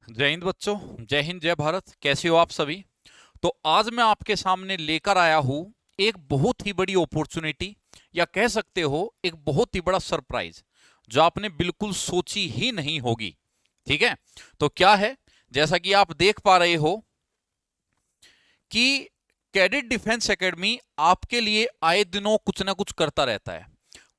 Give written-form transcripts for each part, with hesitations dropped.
जय हिंद बच्चों। जय हिंद जय भारत। कैसे हो आप सभी। तो आज मैं आपके सामने लेकर आया हूं एक बहुत ही बड़ी अपॉर्चुनिटी, या कह सकते हो एक बहुत ही बड़ा सरप्राइज, जो आपने बिल्कुल सोची ही नहीं होगी। ठीक है, तो क्या है, जैसा कि आप देख पा रहे हो कि कैडेट डिफेंस एकेडमी आपके लिए आए दिनों कुछ ना कुछ करता रहता है,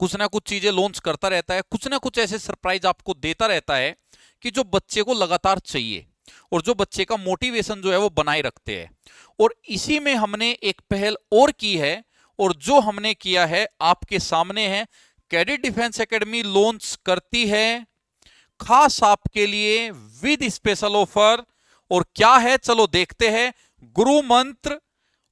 कुछ ना कुछ चीजें लॉन्च करता रहता है, कुछ ना कुछ ऐसे सरप्राइज आपको देता रहता है कि जो बच्चे को लगातार चाहिए और जो बच्चे का मोटिवेशन जो है वो बनाए रखते हैं। और इसी में हमने एक पहल और की है, और जो हमने किया है आपके सामने है। कैडेट डिफेंस एकेडमी लॉन्च करती है खास आपके लिए विद स्पेशल ऑफर। और क्या है, चलो देखते हैं। गुरु मंत्र,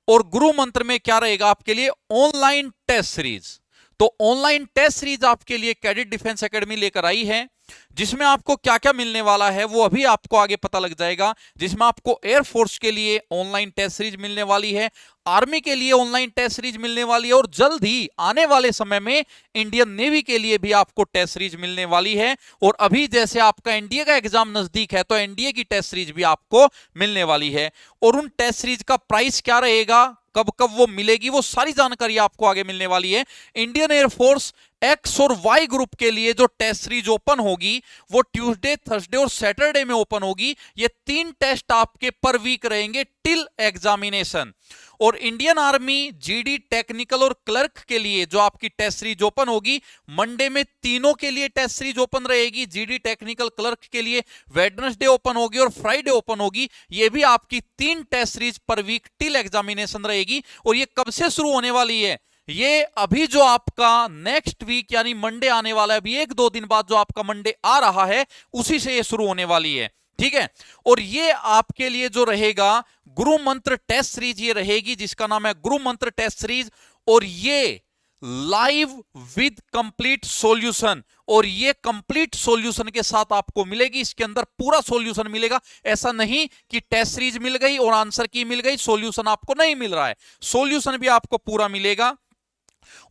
और गुरु मंत्र में क्या रहेगा आपके लिए, ऑनलाइन टेस्ट सीरीज। तो ऑनलाइन टेस्ट सीरीज आपके लिए कैडेट डिफेंस एकेडमी लेकर आई है, जिसमें आपको क्या क्या मिलने वाला है वो अभी आपको आगे पता लग जाएगा। जिसमें आपको एयरफोर्स के लिए ऑनलाइन टेस्ट सीरीज मिलने वाली है, आर्मी के लिए ऑनलाइन टेस्ट सीरीज मिलने वाली है, और जल्द ही आने वाले समय में इंडियन नेवी के लिए भी आपको टेस्ट सीरीज मिलने वाली है। और अभी जैसे आपका एनडीए का एग्जाम नजदीक है, तो एनडीए की टेस्ट सीरीज भी आपको मिलने वाली है। और उन टेस्ट सीरीज का प्राइस क्या रहेगा, कब कब वो मिलेगी, वो सारी जानकारी आपको आगे मिलने वाली है। इंडियन एयरफोर्स एक्स और वाई ग्रुप के लिए जो टेस्ट सीरीज ओपन होगी वो ट्यूसडे, थर्सडे और सैटरडे में ओपन होगी। ये 3 टेस्ट आपके पर वीक रहेंगे टिल एग्जामिनेशन। और इंडियन आर्मी जीडी टेक्निकल और क्लर्क के लिए जो आपकी टेस्ट सीरीज ओपन होगी, मंडे में तीनों के लिए टेस्ट सीरीज ओपन रहेगी। जीडी टेक्निकल क्लर्क के लिए वेडनेसडे ओपन होगी और फ्राइडे ओपन होगी। ये भी आपकी 3 test series per week till examination रहेगी। और ये कब से शुरू होने वाली है, ये अभी जो आपका नेक्स्ट वीक यानी मंडे आने वाला है, अभी 1-2 दिन बाद जो आपका मंडे आ रहा है, उसी से ये शुरू होने वाली है। ठीक है, और ये आपके लिए जो रहेगा गुरु मंत्र टेस्ट सीरीज ये रहेगी, जिसका नाम है गुरु मंत्र टेस्ट सीरीज। और ये लाइव विद कंप्लीट सॉल्यूशन, और ये कंप्लीट सॉल्यूशन के साथ आपको मिलेगी। इसके अंदर पूरा सॉल्यूशन मिलेगा। ऐसा नहीं कि टेस्ट सीरीज मिल गई और आंसर की मिल गई, सॉल्यूशन आपको नहीं मिल रहा है, सॉल्यूशन भी आपको पूरा मिलेगा।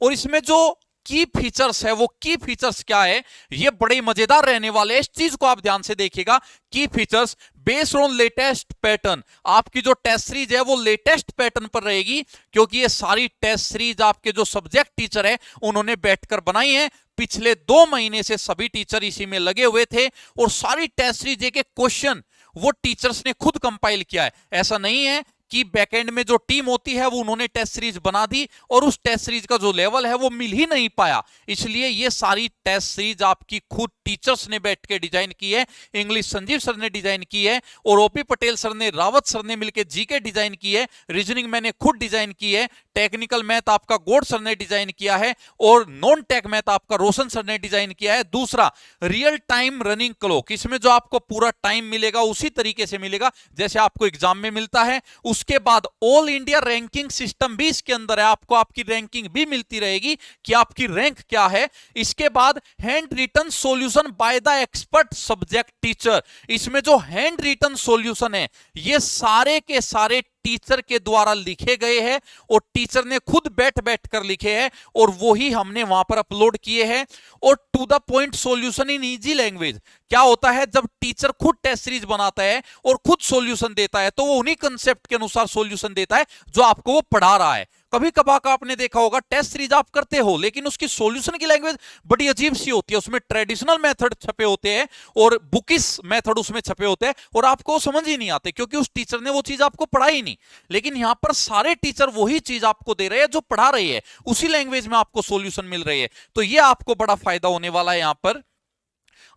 और इसमें जो की फीचर्स है, वो की फीचर्स क्या है, ये बड़े मजेदार रहने वाले हैं। इस चीज को आप ध्यान से देखिएगा। की features based on latest pattern, आपकी जो टेस्ट सीरीज है वो लेटेस्ट पैटर्न पर रहेगी, क्योंकि ये सारी टेस्ट सीरीज आपके जो सब्जेक्ट टीचर है उन्होंने बैठकर बनाई है। पिछले 2 महीने से सभी टीचर इसी में लगे हुए थे, और सारी टेस्ट सीरीज एक एक क्वेश्चन वो टीचर्स ने खुद कंपाइल किया है। ऐसा नहीं है कि बैकएंड में जो टीम होती है वो उन्होंने टेस्ट सीरीज बना दी और उस टेस्ट सीरीज का जो लेवल है वो मिल ही नहीं पाया। इसलिए ये सारी टेस्ट सीरीज आपकी खुद टीचर्स ने बैठ के डिजाइन की है। इंग्लिश संजीव सर ने डिजाइन की है, और ओपी पटेल सर ने, रावत सर ने मिलकर जीके डिजाइन की है, रीजनिंग मैंने खुद डिजाइन की है, टेक्निकल मैथ आपका गौड़ सर ने डिजाइन किया है, और नॉन टेक मैथ आपका रोशन सर ने डिजाइन किया है। दूसरा, रियल टाइम रनिंग क्लॉक, इसमें जो आपको पूरा टाइम मिलेगा उसी तरीके से मिलेगा जैसे आपको एग्जाम में मिलता है। उसके बाद ऑल इंडिया रैंकिंग सिस्टम भी इसके अंदर है, आपको आपकी रैंकिंग भी मिलती रहेगी कि आपकी रैंक क्या है। इसके बाद hand written solution by the expert subject teacher, इसमें जो हैंड रिटन सॉल्यूशन है ये सारे के सारे टीचर के द्वारा लिखे गए हैं, और टीचर ने खुद बैठ बैठ कर लिखे हैं, और वो ही हमने वहां पर अपलोड किए हैं। और to the point solution in easy language, क्या होता है जब टीचर खुद टेस्ट सीरीज बनाता है और खुद सॉल्यूशन देता है, तो वो उन्हीं कंसेप्ट के अनुसार सॉल्यूशन देता है जो आपको वो पढ़ा रहा है। कभी कभार का आपने देखा होगा टेस्ट सीरीज आप करते हो, लेकिन उसकी सॉल्यूशन की लैंग्वेज बड़ी अजीब सी होती है, उसमें ट्रेडिशनल मेथड छपे होते हैं और बुकिश मेथड उसमें छपे होते हैं, और आपको समझ ही नहीं आते क्योंकि उस टीचर ने वो चीज आपको पढ़ाई नहीं। लेकिन यहां पर सारे टीचर वही चीज आपको दे रहे हैं जो पढ़ा रही है, उसी लैंग्वेज में आपको सॉल्यूशन मिल रही है। तो ये आपको बड़ा फायदा होने वाला है यहां पर।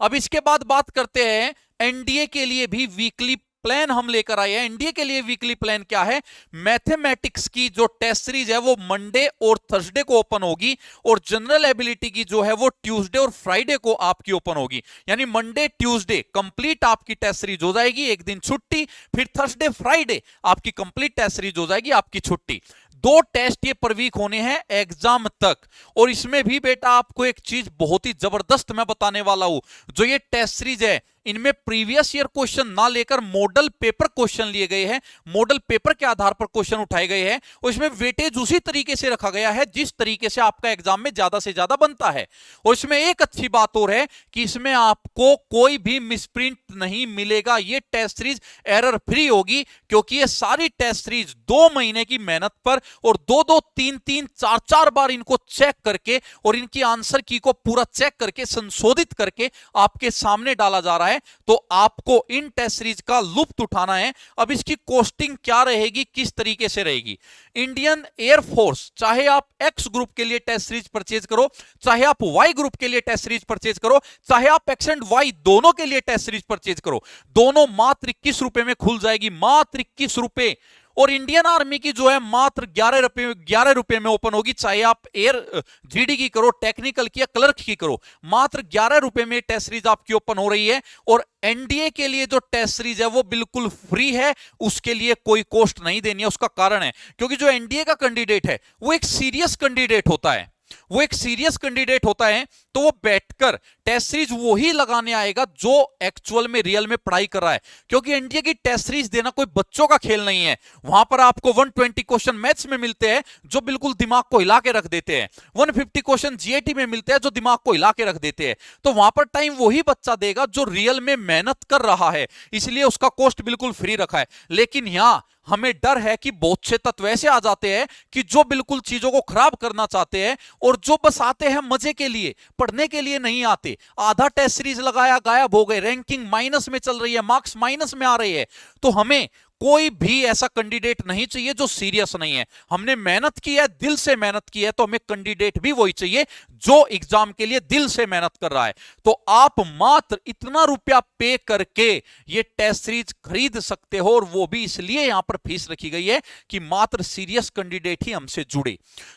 अब इसके बाद बात करते हैं एनडीए के लिए भी वीकली प्लान हम लेकर आए हैं। एनडीए के लिए वीकली प्लान क्या है, मैथमेटिक्स की जो टेस्ट सीरीज है वो मंडे और थर्सडे को ओपन होगी, और जनरल एबिलिटी की जो है वो ट्यूसडे और फ्राइडे को आपकी ओपन होगी। यानी मंडे ट्यूसडे कंप्लीट आपकी टेस्ट सीरीज हो जाएगी, एक दिन छुट्टी, फिर थर्सडे फ्राइडे आपकी कंप्लीट टेस्ट सीरीज हो जाएगी, आपकी छुट्टी। 2 टेस्ट ये पर वीक होने हैं एग्जाम तक। और इसमें भी बेटा आपको एक चीज बहुत ही जबरदस्त मैं बताने वाला हूं, जो ये टेस्ट सीरीज है इनमें प्रीवियस ईयर क्वेश्चन ना लेकर मॉडल पेपर क्वेश्चन लिए गए हैं, मॉडल पेपर के आधार पर क्वेश्चन उठाए गए हैं और इसमें वेटेज उसी तरीके से रखा गया है जिस तरीके से आपका एग्जाम में ज्यादा से ज्यादा बनता है। और इसमें एक अच्छी बात और है कि इसमें आपको कोई भी मिसप्रिंट नहीं मिलेगा, ये टेस्ट सीरीज एरर फ्री होगी, क्योंकि ये सारी टेस्ट सीरीज 2 महीने की मेहनत पर और 2-2 3-3 4-4 बार इनको चेक करके और इनकी आंसर की को पूरा चेक करके संशोधित करके आपके सामने डाला जा रहा है। तो आपको इन टेस्ट सीरीज का लुत्फ उठाना है। अब इसकी कॉस्टिंग क्या रहेगी, किस तरीके से रहेगी? इंडियन एयरफोर्स, चाहे आप एक्स ग्रुप के लिए टेस्ट सीरीज परचेज करो, चाहे आप वाई ग्रुप के लिए टेस्ट सीरीज परचेज करो, चाहे आप एक्स एंड वाई दोनों के लिए टेस्ट सीरीज परचेज करो, दोनों मात्र 21 रुपए में खुल जाएगी, मात्र 21 रुपए। और इंडियन आर्मी की जो है मात्र 11 रुपए में ओपन होगी, चाहे आप एयर जीडी की करो, टेक्निकल की या क्लर्क की करो, मात्र 11 रुपए में टेस्ट सीरीज आपकी ओपन हो रही है। और एनडीए के लिए जो टेस्ट सीरीज है वो बिल्कुल फ्री है, उसके लिए कोई कॉस्ट नहीं देनी है। उसका कारण है क्योंकि जो एनडीए का कैंडिडेट है वो एक सीरियस कैंडिडेट होता है, वो एक सीरियस कैंडिडेट होता है, तो वो बैठकर टेस्ट सीरीज वही लगाने आएगा जो एक्चुअल में रियल में पढ़ाई कर रहा है। क्योंकि एनडीए की टेस्ट सीरीज देना कोई बच्चों का खेल नहीं है। वहां पर आपको 120 क्वेश्चन मैथ्स में मिलते हैं जो बिल्कुल दिमाग को हिला के रख देते हैं, 150 क्वेश्चन जीएटी में मिलते हैं जो दिमाग को हिला के रख देते हैं। तो वहां पर टाइम वही बच्चा देगा जो रियल में मेहनत कर रहा है, इसलिए उसका कॉस्ट बिल्कुल फ्री रखा है। लेकिन यहां हमें डर है कि बहुत से तत्व ऐसे आ जाते हैं कि जो बिल्कुल चीजों को खराब करना चाहते हैं और जो बस आते हैं मजे के लिए, पढ़ने के लिए नहीं आते। आधा टेस्ट सीरीज लगाया, गायब हो गए, रैंकिंग माइनस में चल रही है, मार्क्स माइनस में आ रहे हैं। तो हमें कोई भी ऐसा कैंडिडेट नहीं चाहिए जो सीरियस नहीं है। हमने मेहनत की है, दिल से मेहनत की है, तो हमें कैंडिडेट भी वही चाहिए जो एग्जाम के लिए दिल से मेहनत कर रहा है। तो आप मात्र इतना रुपया पे करके ये टेस्ट सीरीज खरीद सकते हो, और वो भी इसलिए यहां पर फीस रखी गई है कि मात्र सीरियस कैंडिडेट ही हमसे जुड़े।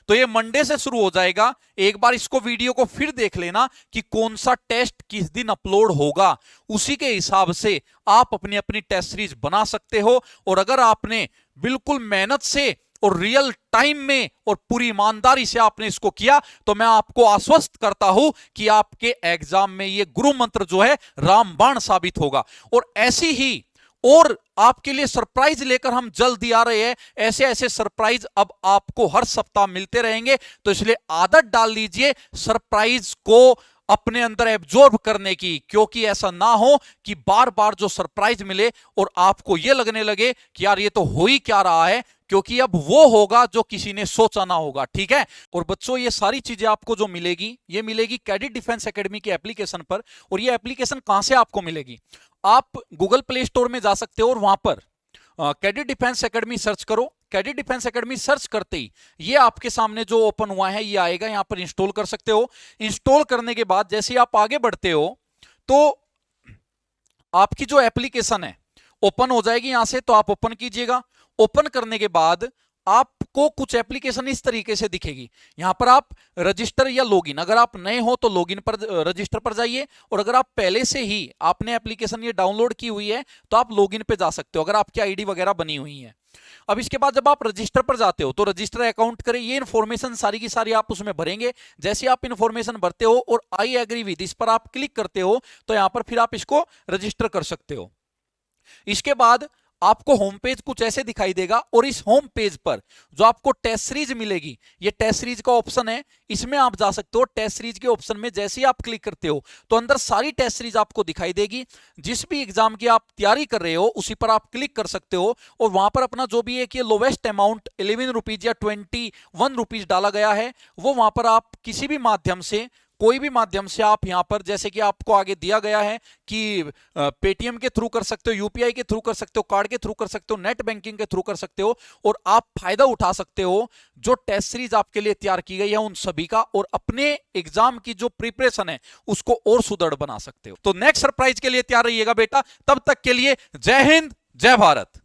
तो ये मंडे से शुरू हो जाएगा। एक बार इसको वीडियो को फिर देख लेना कि कौन सा टेस्ट किस दिन अपलोड होगा, उसी के हिसाब से आप अपनी अपनी टेस्ट सीरीज बना सकते हो। और अगर आपने बिल्कुल मेहनत से और रियल टाइम में और पूरी ईमानदारी से आपने इसको किया, तो मैं आपको आश्वस्त करता हूं कि आपके एग्जाम में ये गुरु मंत्र जो है रामबाण साबित होगा। और ऐसी ही और आपके लिए सरप्राइज लेकर हम जल्दी आ रहे हैं। ऐसे ऐसे सरप्राइज अब आपको हर सप्ताह मिलते रहेंगे, तो इसलिए आदत डाल लीजिए सरप्राइज को अपने अंदर एब्जॉर्ब करने की, क्योंकि ऐसा ना हो कि बार बार जो सरप्राइज मिले और आपको यह लगने लगे कि यार ये तो हो ही क्या रहा है, क्योंकि अब वो होगा जो किसी ने सोचा ना होगा। ठीक है। और बच्चों, ये सारी चीजें आपको जो मिलेगी, ये मिलेगी कैडेट डिफेंस एकेडमी के एप्लीकेशन पर। और ये एप्लीकेशन कहां से आपको मिलेगी? आप गूगल प्ले स्टोर में जा सकते हो और वहां पर कैडेट डिफेंस एकेडमी सर्च करो। कैडेट डिफेंस एकेडमी सर्च करते ही ये आपके सामने जो ओपन हुआ है ये आएगा, यहां पर इंस्टॉल कर सकते हो। इंस्टॉल करने के बाद जैसे आप आगे बढ़ते हो तो आपकी जो एप्लीकेशन है ओपन हो जाएगी यहां से। तो आप ओपन कीजिएगा। ओपन करने के बाद आपको कुछ एप्लीकेशन इस तरीके से दिखेगी। यहां पर आप रजिस्टर या लॉगिन, अगर आप नए हो तो लॉगिन पर, रजिस्टर पर जाइए, और अगर आप पहले से ही आपने एप्लीकेशन ये डाउनलोड की हुई है तो आप लॉगिन पे जा सकते हो, अगर आपकी आईडी वगैरह बनी हुई है। अब इसके बाद जब आप रजिस्टर पर जाते हो तो रजिस्टर अकाउंट करें, ये इन्फॉर्मेशन सारी की सारी आप उसमें भरेंगे। जैसे आप इन्फॉर्मेशन भरते हो और आई एग्री विद इस पर आप क्लिक करते हो तो यहां पर फिर आप इसको रजिस्टर कर सकते हो। इसके बाद आपको होम पेज कुछ ऐसे दिखाई देगा, और इस होम पेज पर जो आपको टेस्ट सीरीज मिलेगी, ये टेस्ट सीरीज का ऑप्शन है, इसमें आप जा सकते हो। टेस्ट सीरीज के ऑप्शन में जैसे ही आप क्लिक करते हो तो अंदर सारी टेस्ट सीरीज आपको दिखाई देगी। जिस भी एग्जाम की आप तैयारी कर रहे हो उसी पर आप क्लिक कर सकते हो, और वहां पर अपना जो भी एक ये लोवेस्ट अमाउंट 11 रुपीज या 21 रुपीज डाला गया है, वो वहां पर आप किसी भी माध्यम से, कोई भी माध्यम से आप यहां पर, जैसे कि आपको आगे दिया गया है कि पेटीएम के थ्रू कर सकते हो, यूपीआई के थ्रू कर सकते हो, कार्ड के थ्रू कर सकते हो, नेट बैंकिंग के थ्रू कर सकते हो, और आप फायदा उठा सकते हो जो टेस्ट सीरीज आपके लिए तैयार की गई है उन सभी का, और अपने एग्जाम की जो प्रिपरेशन है उसको और सुदृढ़ बना सकते हो। तो नेक्स्ट सरप्राइज के लिए तैयार रहिएगा बेटा। तब तक के लिए जय हिंद, जय भारत।